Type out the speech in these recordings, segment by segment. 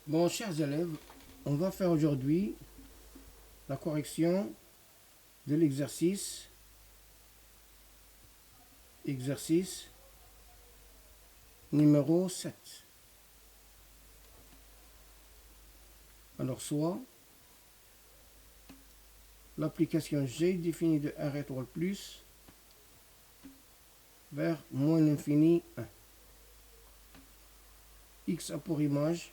Bon, chers élèves, on va faire aujourd'hui la correction de l'exercice numéro 7. Alors, soit l'application G définie de R étoile plus vers moins l'infini 1. X a pour image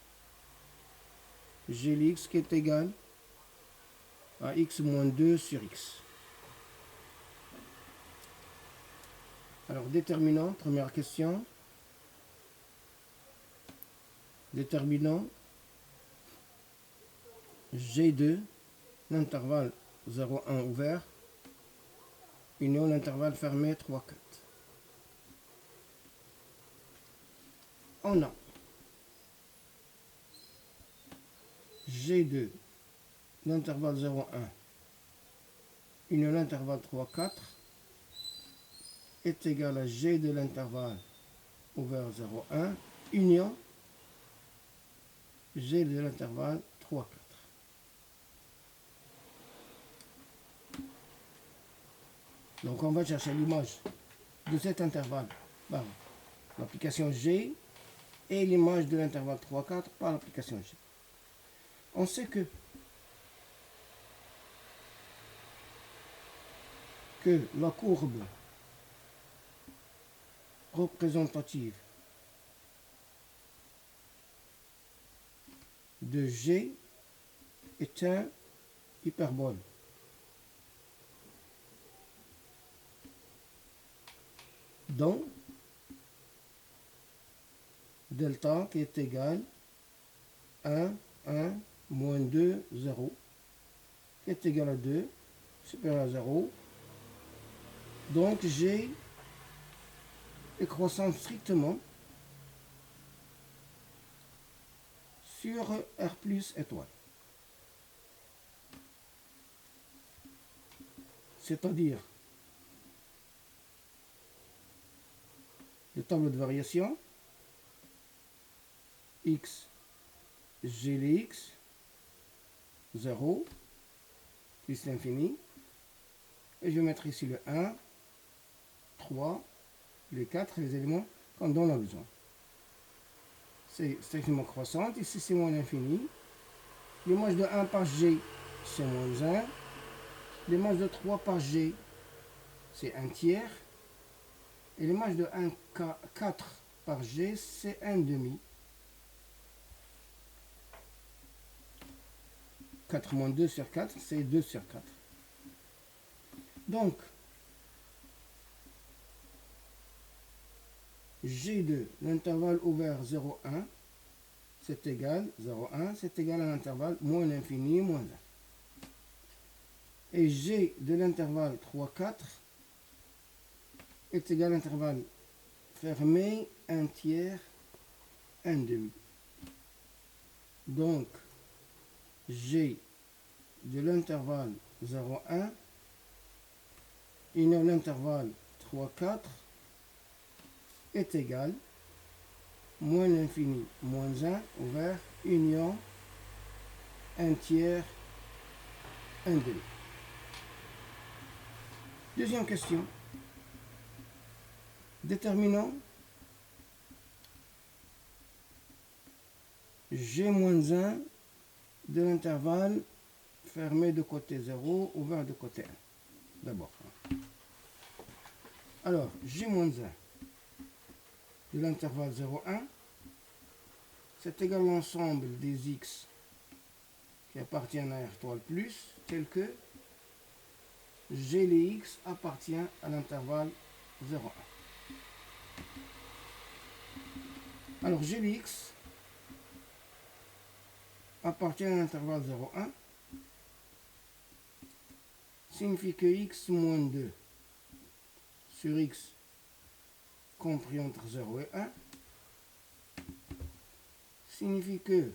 Glx qui est égal à x moins 2 sur x. Alors, déterminant, première question. Déterminant G2, l'intervalle 0,1 ouvert, union l'intervalle fermé 3, 4. On a G2, l'intervalle 0,1, union l'intervalle 3, 4, est égal à G de l'intervalle ouvert 0,1, union G de l'intervalle 3, 4. Donc on va chercher l'image de cet intervalle par l'application G et l'image de l'intervalle 3, 4 par l'application G. On sait que la courbe représentative de G est un hyperbole. Donc, delta qui est égal à 1, moins 2, 0, qui est égal à 2, supérieur à 0. Donc, G est croissant strictement sur R plus étoile. C'est-à-dire le tableau de variation x Glx 0 plus l'infini, et je vais mettre ici le 1, 3, les 4, les éléments qu'on en a besoin. C'est strictement croissante, ici c'est moins l'infini. L'image de 1 par G, c'est moins 1. L'image de 3 par G, c'est 1 tiers. Et l'image de 1, 4 par G, c'est 1 demi. 4 moins 2 sur 4, c'est 2 sur 4. Donc, G2, l'intervalle ouvert 0,1, c'est égal, 0,1, c'est égal à l'intervalle moins l'infini, moins 1. Et G de l'intervalle 3, 4 est égal à l'intervalle fermé, 1 tiers, 1 demi. Donc, G de l'intervalle 0,1 union l'intervalle 3, 4 est égal moins l'infini, moins 1 ouvert, union 1 tiers, 1 demi. Deuxième question. Déterminant G moins 1 de l'intervalle fermé de côté 0, ouvert de côté 1. D'abord. Alors, G moins 1 de l'intervalle 0,1, c'est égal à l'ensemble des x qui appartiennent à R étoile plus, tel que G les x appartient à l'intervalle 0,1. Alors, G les x appartient à l'intervalle 0,1 signifie que x moins 2 sur x compris entre 0 et 1 signifie que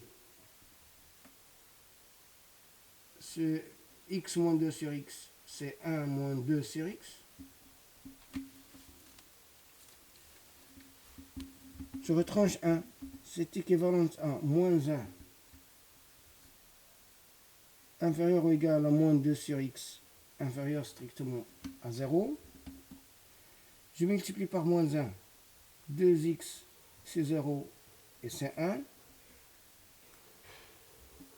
ce x moins 2 sur x, c'est 1 moins 2 sur x. Je retranche 1, c'est équivalent à moins 1 inférieur ou égal à moins 2 sur x inférieur strictement à 0. Je multiplie par moins 1. 2x, c'est 0 et c'est 1.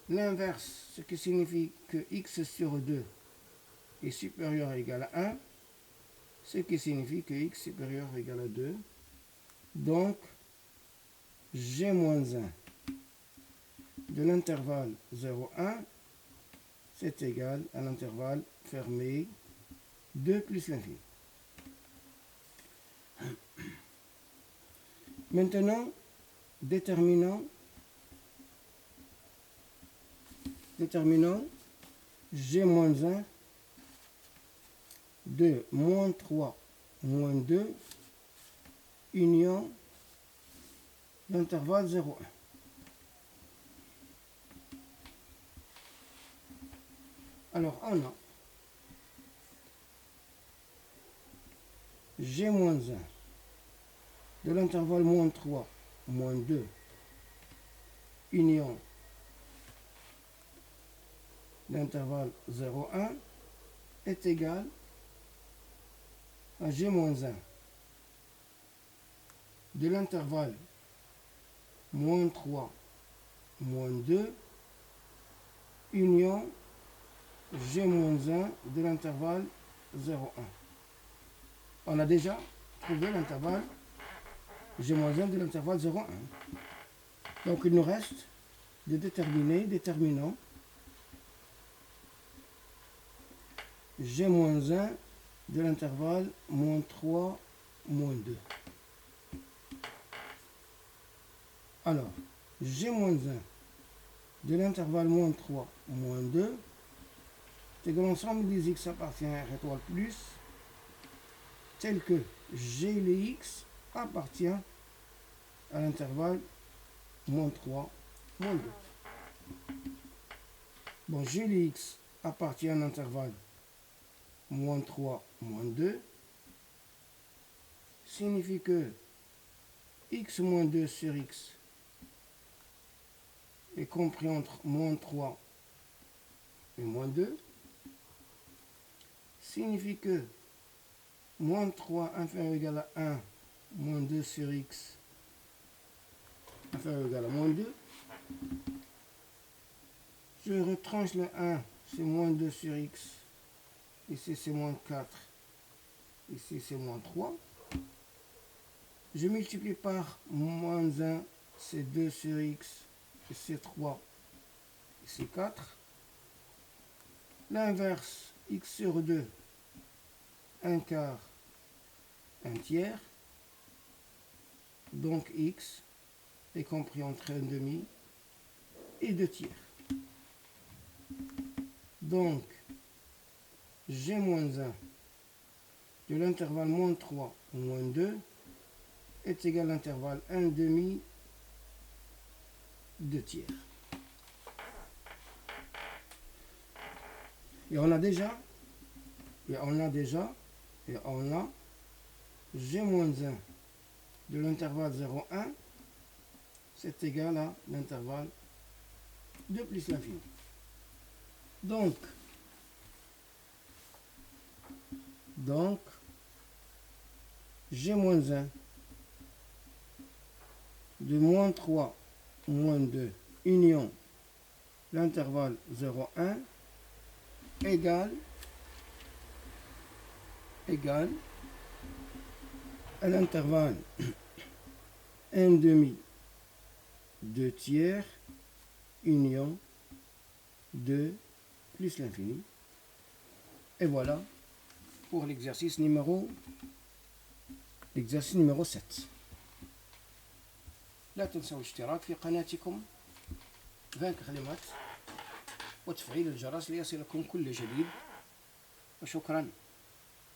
L'inverse, ce qui signifie que x sur 2 est supérieur ou égal à 1, ce qui signifie que x supérieur ou égal à 2. Donc, g moins 1 de l'intervalle 0,1, c'est égal à l'intervalle fermé 2 plus l'infini. Maintenant, déterminant g moins 1 de moins 3 moins 2 union l'intervalle 0,1. Alors, on a g moins 1 de l'intervalle moins 3 moins 2 union l'intervalle 0,1 est égal à g moins 1 de l'intervalle moins 3 moins 2 union g moins 1 de l'intervalle 0,1. On a déjà trouvé l'intervalle g moins 1 de l'intervalle 0,1. Donc il nous reste de déterminer déterminant g moins 1 de l'intervalle moins 3 moins 2. Alors, g moins 1 de l'intervalle moins 3 moins 2, c'est que l'ensemble des x appartient à R étoile plus, tel que g les x appartient à l'intervalle moins 3 moins 2. Bon, g les x appartient à l'intervalle moins 3 moins 2 signifie que x moins 2 sur x est compris entre moins 3 et moins 2, signifie que moins 3 inférieur ou égal à 1 moins 2 sur x inférieur ou égal à moins 2. Je retranche le 1, c'est moins 2 sur x. Ici c'est moins 4. Ici c'est moins 3. Je multiplie par moins 1, c'est 2 sur x. C'est 3. C'est 4. L'inverse, x sur 2, 1 quart, 1 tiers. Donc x est compris entre 1 demi et 2 tiers. Donc, g moins 1 de l'intervalle moins 3 moins 2 est égal à l'intervalle 1 demi 2 tiers. Et on a g moins 1 de l'intervalle 0,1, c'est égal à l'intervalle 2 plus l'infini. Donc, g moins 1 de moins 3 moins 2 union l'intervalle 0,1 égale à l'intervalle 1 demi 2 tiers union 2 plus l'infini. Et voilà pour l'exercice numéro 7. لا تنسوا الاشتراك في قناتكم فانك كلمات وتفعيل الجرس ليصلكم كل جديد، وشكرا.